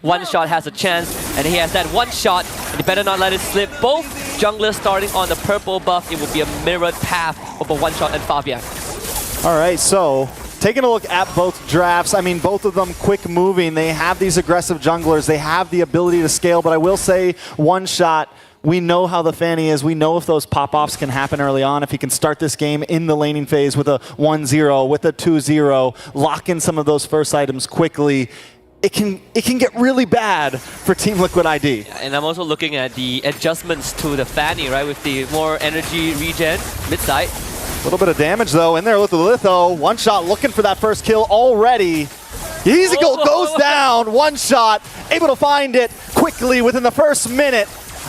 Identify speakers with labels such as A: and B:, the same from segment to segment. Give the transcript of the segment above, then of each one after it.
A: One shot has a chance, and he has that one shot, and you better not let it slip. Both junglers starting on the purple buff, it will be a mirrored path of a one shot and Fabian.
B: All right, so taking a look at both drafts, I mean, both of them quick moving. They have these aggressive junglers. They have the ability to scale, but I will say one shot, we know how the Fanny is. We know if those pop-offs can happen early on, if he can start this game in the laning phase with a 1-0, with a 2-0, lock in some of those first items quickly. It can get really bad for Team Liquid ID.
A: And I'm also looking at the adjustments to the Fanny, right, with the more energy regen mid-side.
B: A little bit of damage, though, in there with the Litho. One shot looking for that first kill already. easygold goes down. One shot, able to find it quickly within the first minute.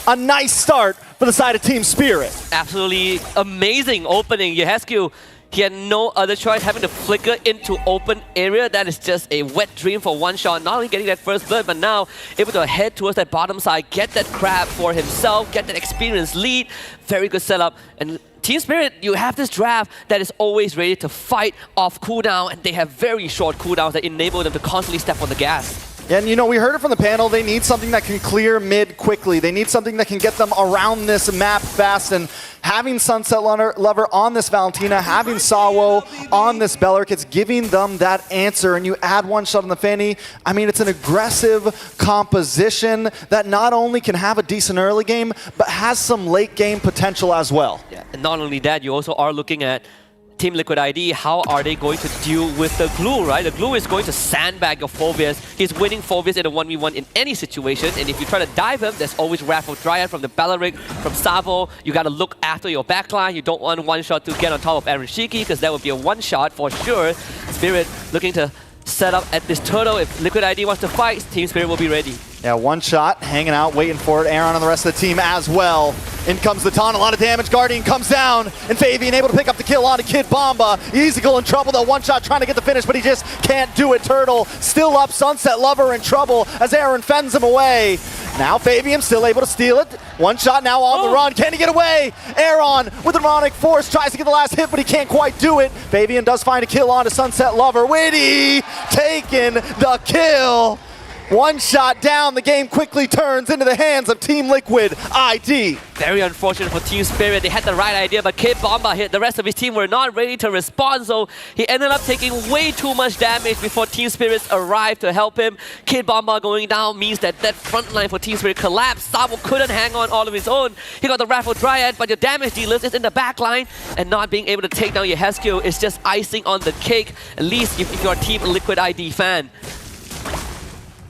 B: A nice start for the side of Team Spirit.
A: Absolutely amazing opening. Yehescu, he had no other choice, having to flicker into open area. That is just a wet dream for one shot. Not only getting that first blood, but now able to head towards that bottom side, get that crab for himself, get that experienced lead. Very good setup. And Team Spirit, you have this draft that is always ready to fight off cooldown, and they have very short cooldowns that enable them to constantly step on the gas.
B: And you know, we heard it from the panel, they need something that can clear mid quickly. They need something that can get them around this map fast, and having Sunset Lover on this Valentina, having Sawo on this Beleric, it's giving them that answer, and you add one shot on the Fanny. I mean, it's an aggressive composition that not only can have a decent early game, but has some late game potential as well.
A: Yeah, and not only that, you also are looking at Team Liquid ID, how are they going to deal with the glue, right? The glue is going to sandbag your Phobias. He's winning Phobias in a 1v1 in any situation, and if you try to dive him, there's always Wrath of Dryad from the Beleric, from Savo. You gotta look after your backline. You don't want one shot to get on top of Aaron Shiki, because that would be a one shot for sure. Spirit looking to set up at this turtle. If Liquid ID wants to fight, Team Spirit will be ready.
B: Yeah, one shot, hanging out, waiting for it. Aaron and the rest of the team as well. In comes the taunt, a lot of damage. Guardian comes down, and Fabian able to pick up the kill on Kid Bomba. easygold in trouble though, one shot trying to get the finish, but he just can't do it. Turtle still up, Sunset Lover in trouble as Aaron fends him away. Now Fabian still able to steal it. One shot now on the run, can he get away? Aaron with Ironic Force tries to get the last hit, but he can't quite do it. Fabian does find a kill on to Sunset Lover. Witty taking the kill. One shot down, the game quickly turns into the hands of Team Liquid ID.
A: Very unfortunate for Team Spirit. They had the right idea, but Kid Bomba hit. The rest of his team were not ready to respond, so he ended up taking way too much damage before Team Spirit arrived to help him. Kid Bomba going down means that that front line for Team Spirit collapsed. Sabo couldn't hang on all of his own. He got the Wrath of Dryad, but your damage dealers is in the back line, and not being able to take down your Yehescu is just icing on the cake, at least if you're a Team Liquid ID fan.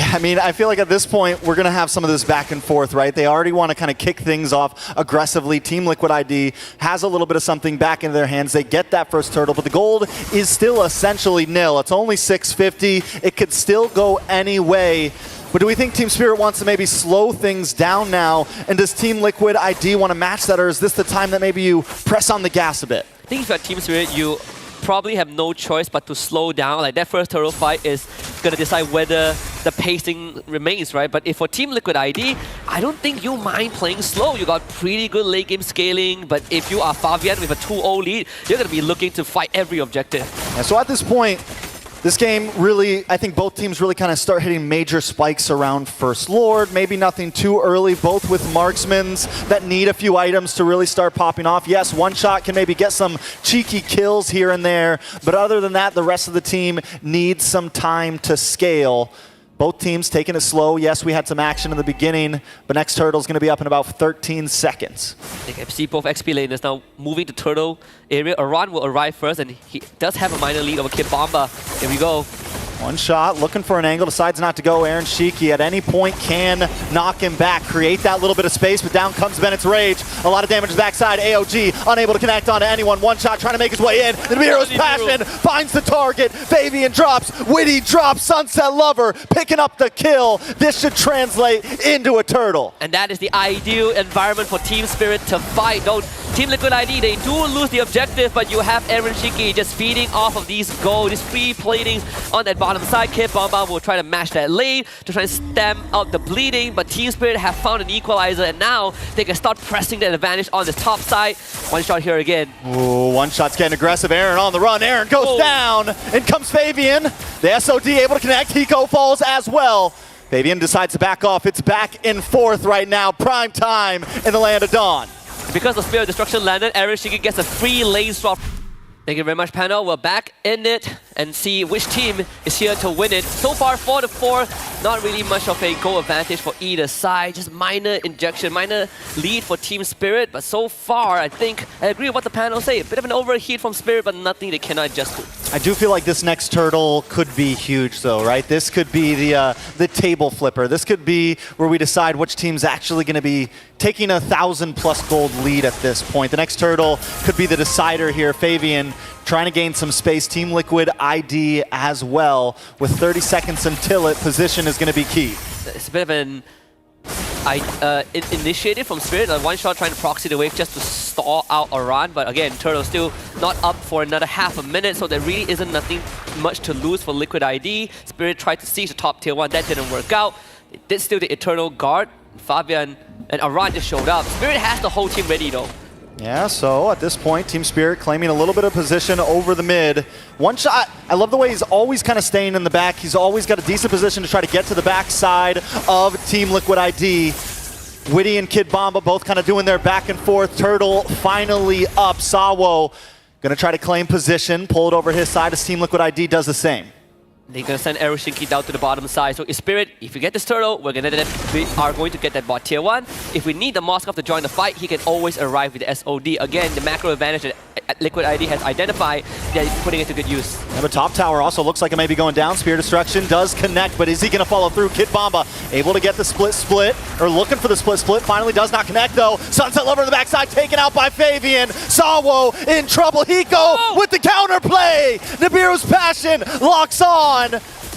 B: I mean, I feel like at this point, we're going to have some of this back and forth, right? They already want to kind of kick things off aggressively. Team Liquid ID has a little bit of something back into their hands. They get that first turtle, but the gold is still essentially nil. It's only 650. It could still go any way. But do we think Team Spirit wants to maybe slow things down now? And does Team Liquid ID want to match that, or is this the time that maybe you press on the gas a bit?
A: I think if you're Team Spirit, you probably have no choice but to slow down. Like that first turtle fight is going to decide whether the pacing remains, right? But if for Team Liquid ID, I don't think you mind playing slow. You got pretty good late game scaling, but if you are Fabian with a 2-0 lead, you're going to be looking to fight every objective.
B: Yeah, so at this point, this game really, I think both teams really kind of start hitting major spikes around First Lord. Maybe nothing too early, both with marksmans that need a few items to really start popping off. Yes, one shot can maybe get some cheeky kills here and there, but other than that, the rest of the team needs some time to scale. Both teams taking it slow. Yes, we had some action in the beginning, but next turtle is going to be up in about 13 seconds.
A: I think I see both XP laners now moving to turtle area. Aran will arrive first, and he does have a minor lead over Kid Bomba. Here we go.
B: One shot, looking for an angle, decides not to go. Aaron Shiki at any point can knock him back, create that little bit of space, but down comes Bennett's Rage. A lot of damage backside. AOG unable to connect onto anyone. One shot trying to make his way in. The Miro's Passion finds the target. Fabian drops. Witty drops. Sunset Lover picking up the kill. This should translate into a turtle.
A: And that is the ideal environment for Team Spirit to fight. Don't Team Liquid ID, they do lose the objective, but you have Aaron Shiki just feeding off of these gold, these free platings on that bottom side. Kid Bomba will try to match that lane to try and stem out the bleeding, but Team Spirit have found an equalizer, and now they can start pressing that advantage on the top side. One shot here again.
B: Ooh, one shot's getting aggressive. Aaron on the run. Aaron goes down. In comes Fabian. The SOD able to connect. Hiko falls as well. Fabian decides to back off. It's back and forth right now. Prime time in the land of Dawn.
A: Because the Spirit of Destruction landed, Aaron Shiki gets a free lane swap. Thank you very much, panel. We're back in it and see which team is here to win it. So far, 4-4. Not really much of a goal advantage for either side. Just minor injection, minor lead for Team Spirit. But so far, I think I agree with what the panel say. A bit of an overheat from Spirit, but nothing they cannot adjust to.
B: I do feel like this next turtle could be huge, though, right? This could be the table flipper. This could be where we decide which team's actually going to be taking 1,000+ gold lead at this point. The next turtle could be the decider here. Fabian trying to gain some space. Team Liquid ID as well. With 30 seconds until it, position is going to be key.
A: It's a bit of an initiative from Spirit. One shot trying to proxy the wave just to stall out a run. But again, Turtle still not up for another half a minute, so there really isn't nothing much to lose for Liquid ID. Spirit tried to siege the top tier 1. That didn't work out. It did steal the Eternal Guard. Fabian and Aran just showed up. Spirit has the whole team ready though.
B: Yeah, so at this point, Team Spirit claiming a little bit of position over the mid. One shot, I love the way he's always kind of staying in the back. He's always got a decent position to try to get to the backside of Team Liquid ID. Witty and Kid Bomba both kind of doing their back and forth. Turtle finally up. Sawo gonna try to claim position, pull it over his side as Team Liquid ID does the same.
A: They're going to send Eroshinki down to the bottom side. So Spirit, if you get this turtle, we are going to get that bot tier 1. If we need the Moskov to join the fight, he can always arrive with the SOD. Again, the macro advantage that Liquid ID has identified, they're putting it to good use.
B: And the top tower also looks like it may be going down. Spear Destruction does connect, but is he going to follow through? Kid Bomba able to get the split, or looking for the split. Finally does not connect though. Sunset Lover in the backside taken out by Fabian. Sawo in trouble. Hiko with the counterplay. Nibiru's passion locks on.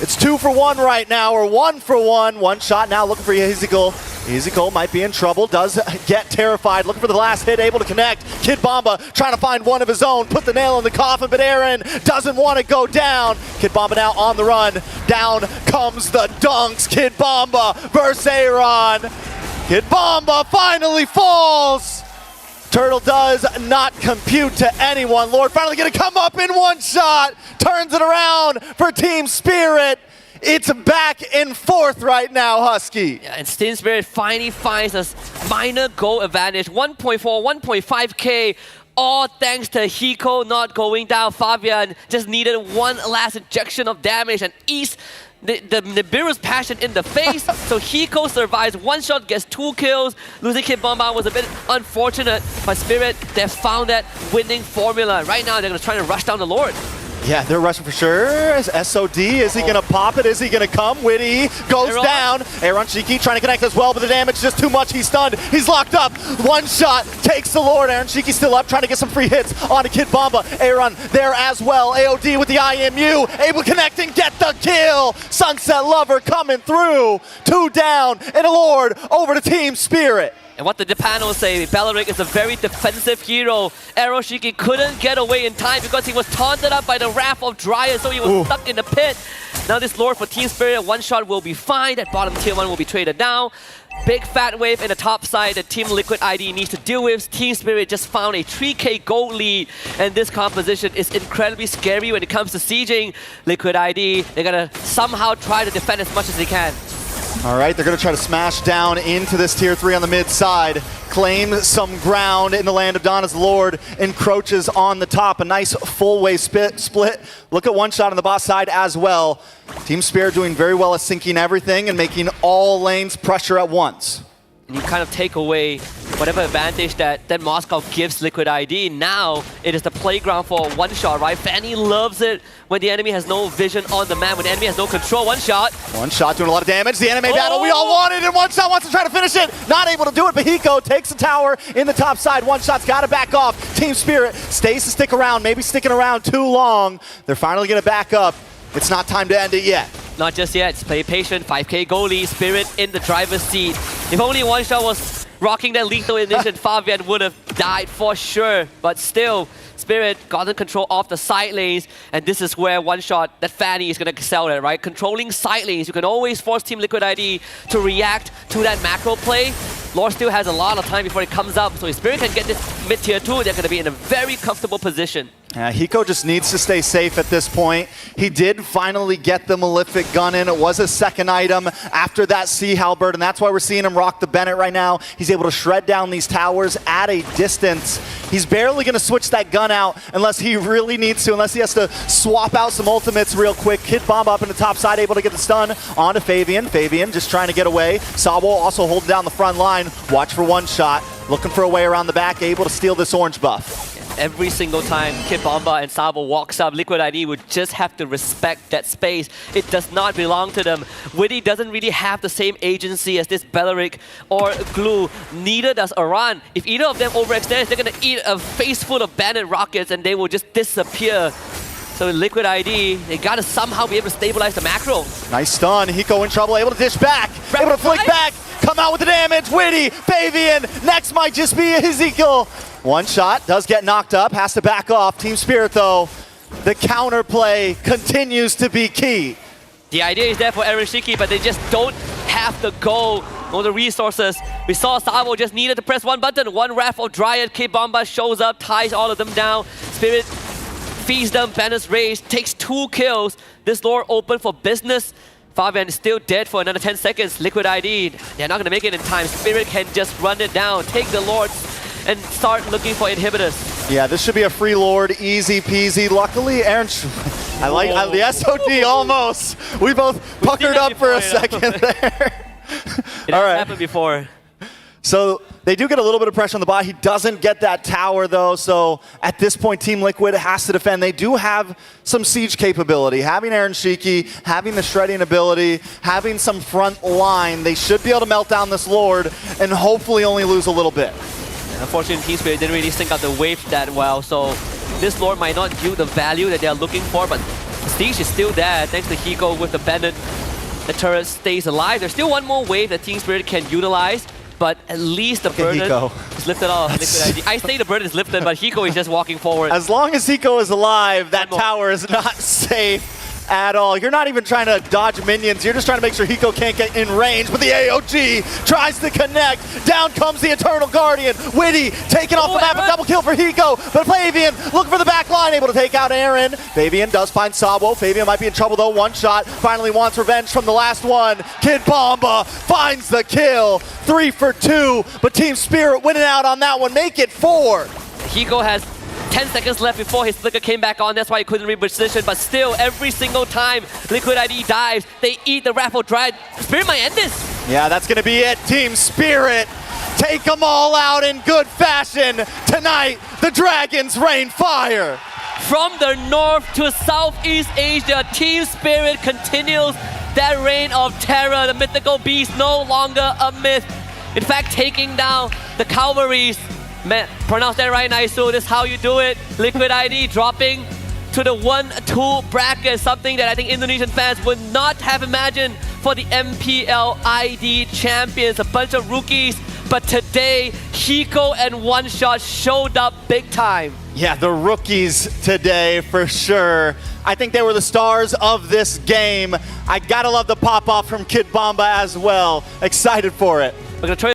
B: It's 2 for 1 right now, or 1 for 1. One shot now looking for Ezekiel. Ezekiel might be in trouble, does get terrified, looking for the last hit, able to connect. Kid Bomba trying to find one of his own, put the nail in the coffin, but Aaron doesn't want to go down. Kid Bomba now on the run. Down comes the dunks. Kid Bomba versus Aaron. Kid Bomba finally falls. Turtle does not compute to anyone. Lord finally gonna come up in one shot. Turns it around for Team Spirit. It's back and forth right now, Husky.
A: Yeah, and Team Spirit finally finds a minor goal advantage. 1.4, 1.5k. All thanks to Hiko not going down. Fabian just needed one last injection of damage, and the Nibiru's passion in the face, so Hiko survives. One shot, gets 2 kills. Losing Kid Bomba was a bit unfortunate, but Spirit, they found that winning formula. Right now, they're going to try to rush down the Lord.
B: Yeah, they're rushing for sure. SOD, is he going to pop it? Is he going to come? Witty goes down. Aaron Shiki trying to connect as well, but the damage is just too much. He's stunned. He's locked up. One shot takes the Lord. Aaron Shiki still up, trying to get some free hits onto Kid Bomba. Aaron there as well. AOD with the IMU, able to connect and get the kill. Sunset Lover coming through. 2 down, and a Lord over to Team Spirit.
A: And what did the panel say? Bellaric is a very defensive hero. Eroshiki couldn't get away in time because he was taunted up by the Wrath of Dryad, so he was stuck in the pit. Now this Lord for Team Spirit, one shot will be fine. That bottom tier 1 will be traded down. Big fat wave in the top side that Team Liquid ID needs to deal with. Team Spirit just found a 3k gold lead, and this composition is incredibly scary when it comes to sieging Liquid ID. They're gonna somehow try to defend as much as they can.
B: All right, they're going to try to smash down into this tier 3 on the mid side, claim some ground in the land of Dawn as Lord encroaches on the top. A nice full wave split. Look at one shot on the boss side as well. Team Spirit doing very well at syncing everything and making all lanes pressure at once.
A: And you kind of take away whatever advantage that Moskov gives Liquid ID. Now it is the playground for one shot, right? Fanny loves it when the enemy has no vision on the man, when the enemy has no control. One shot
B: doing a lot of damage. The anime battle we all wanted, and one shot wants to try to finish it. Not able to do it, but Hiko takes the tower in the top side. One shot's got to back off. Team Spirit stays to stick around, maybe sticking around too long. They're finally going to back up. It's not time to end it yet.
A: Not just yet. Play patient. 5k goalie. Spirit in the driver's seat. If only one shot was rocking that lethal ignition, Fabian would have died for sure. But still, Spirit got the control off the side lanes, and this is where one shot that Fanny is going to excel at, right? Controlling side lanes. You can always force Team Liquid ID to react to that macro play. Lord still has a lot of time before it comes up, so if Spirit can get this mid-tier 2, they're going to be in a very comfortable position.
B: Hiko just needs to stay safe at this point. He did finally get the Malefic gun in. It was his second item after that Sea Halberd, and that's why we're seeing him rock the Bennett right now. He's able to shred down these towers at a distance. He's barely going to switch that gun out unless he really needs to, unless he has to swap out some ultimates real quick. Kid Bomb up in the top side, able to get the stun onto Fabian. Fabian just trying to get away. Sabo also holding down the front line. Watch for one shot. Looking for a way around the back, able to steal this orange buff.
A: Every single time Kid Bomba and Sabo walks up, Liquid ID would just have to respect that space. It does not belong to them. Witty doesn't really have the same agency as this Belleric or Glue. Neither does Aran. If either of them overextends, they're going to eat a face full of bandit rockets and they will just disappear. So Liquid ID, they got to somehow be able to stabilize the macro.
B: Nice stun. Hiko in trouble, able to dish back, able to flick back, come out with the damage. Witty, Fabian, next might just be Ezekiel. One shot, does get knocked up, has to back off. Team Spirit though, the counterplay continues to be key.
A: The idea is there for Aaron Shiki, but they just don't have the goal or the resources. We saw Sabo just needed to press one button. One Wrath of Dryad, Kid Bomba shows up, ties all of them down. Spirit feeds them, banners raised, takes 2 kills. This Lord open for business. Fabian is still dead for another 10 seconds. Liquid ID, they're not going to make it in time. Spirit can just run it down, take the Lords, and start looking for inhibitors.
B: Yeah, this should be a free Lord, easy peasy. Luckily, Aaron, I like the SOD almost. We both puckered up for a second there.
A: It hasn't happened before.
B: So they do get a little bit of pressure on the bot. He doesn't get that tower though, so at this point Team Liquid has to defend. They do have some siege capability. Having Aaron Shiki, having the shredding ability, having some front line, they should be able to melt down this Lord and hopefully only lose a little bit.
A: Unfortunately, Team Spirit didn't really sync out the wave that well, so this Lord might not yield the value that they're looking for, but Prestige is still there thanks to Hiko with the Bennett. The turret stays alive. There's still one more wave that Team Spirit can utilize, but at least the burden is lifted off. Liquid ID. I say the burden is lifted, but Hiko is just walking forward.
B: As long as Hiko is alive, that tower is not safe at all. You're not even trying to dodge minions. You're just trying to make sure Hiko can't get in range, but the AOG tries to connect. Down comes the Eternal Guardian. Witty taking off the map, a double kill for Hiko, but Fabian looking for the back line, able to take out Aaron. Fabian does find Sabo. Fabian might be in trouble though. One shot, finally wants revenge from the last one. Kid Bomba finds the kill. 3 for 2, but Team Spirit winning out on that one. Make it 4.
A: Hiko has 10 seconds left before his flicker came back on. That's why he couldn't reposition. But still, every single time Liquid ID dives, they eat the Raffle Dryad. Spirit might end this.
B: Yeah, that's going to be it. Team Spirit take them all out in good fashion. Tonight, the Dragons rain fire.
A: From the north to Southeast Asia, Team Spirit continues that reign of terror. The mythical beast no longer a myth. In fact, taking down the Calvaries. Man, pronounce that right, Naisu. This is how you do it. Liquid ID dropping to the 1-2 bracket, something that I think Indonesian fans would not have imagined for the MPL ID champions. A bunch of rookies, but today, Hiko and One Shot showed up big time.
B: Yeah, the rookies today for sure. I think they were the stars of this game. I gotta love the pop-off from Kid Bomba as well. Excited for it.
A: We're gonna try